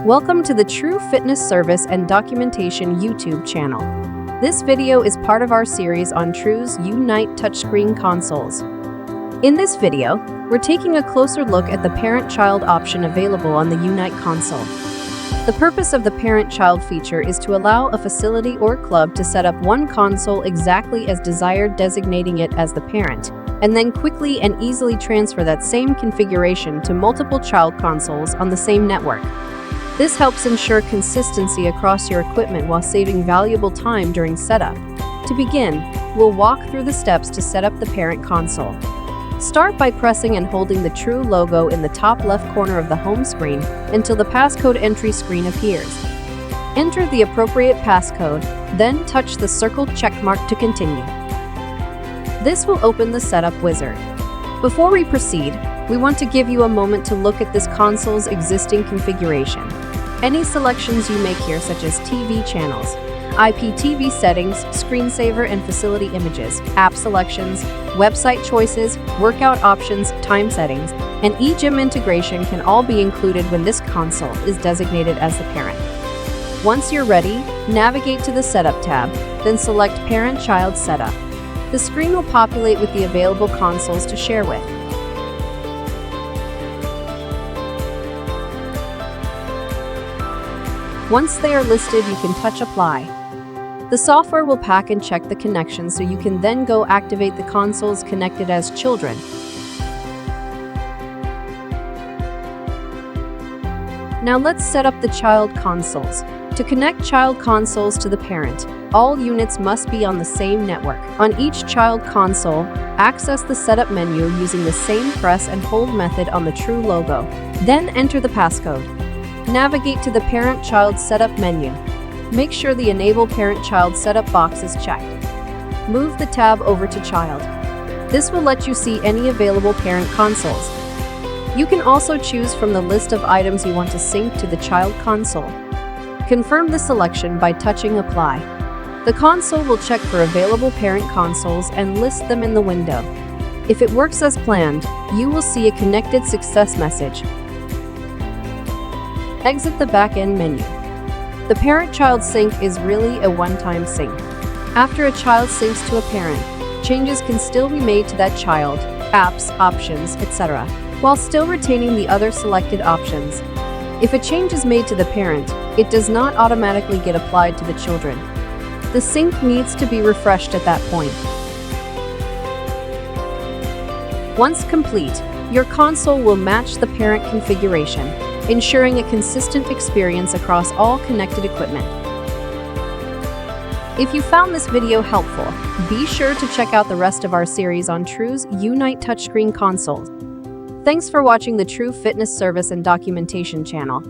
Welcome to the True Fitness Service and Documentation YouTube channel. This video is part of our series on True's Unite touchscreen consoles. In this video, we're taking a closer look at the parent-child option available on the Unite console. The purpose of the parent-child feature is to allow a facility or club to set up one console exactly as desired, designating it as the parent, and then quickly and easily transfer that same configuration to multiple child consoles on the same network. This helps ensure consistency across your equipment while saving valuable time during setup. To begin, we'll walk through the steps to set up the parent console. Start by pressing and holding the True logo in the top left corner of the home screen until the passcode entry screen appears. Enter the appropriate passcode, then touch the circled checkmark to continue. This will open the setup wizard. Before we proceed, we want to give you a moment to look at this console's existing configuration. Any selections you make here, such as TV channels, IPTV settings, screensaver and facility images, app selections, website choices, workout options, time settings, and eGym integration can all be included when this console is designated as the parent. Once you're ready, navigate to the Setup tab, then select Parent-Child Setup. The screen will populate with the available consoles to share with. Once they are listed, you can touch Apply. The software will pack and check the connection so you can then go activate the consoles connected as children. Now let's set up the child consoles. To connect child consoles to the parent, all units must be on the same network. On each child console, access the setup menu using the same press and hold method on the True logo. Then enter the passcode. Navigate to the Parent-Child Setup menu. Make sure the Enable Parent-Child Setup box is checked. Move the tab over to Child. This will let you see any available parent consoles. You can also choose from the list of items you want to sync to the child console. Confirm the selection by touching Apply. The console will check for available parent consoles and list them in the window. If it works as planned, you will see a connected success message. Exit the back-end menu. The parent-child sync is really a one-time sync. After a child syncs to a parent, changes can still be made to that child, apps, options, etc., while still retaining the other selected options. If a change is made to the parent, it does not automatically get applied to the children. The sync needs to be refreshed at that point. Once complete, your console will match the parent configuration, ensuring a consistent experience across all connected equipment. If you found this video helpful, be sure to check out the rest of our series on True's Unite touchscreen consoles. Thanks for watching the True Fitness Service and Documentation channel.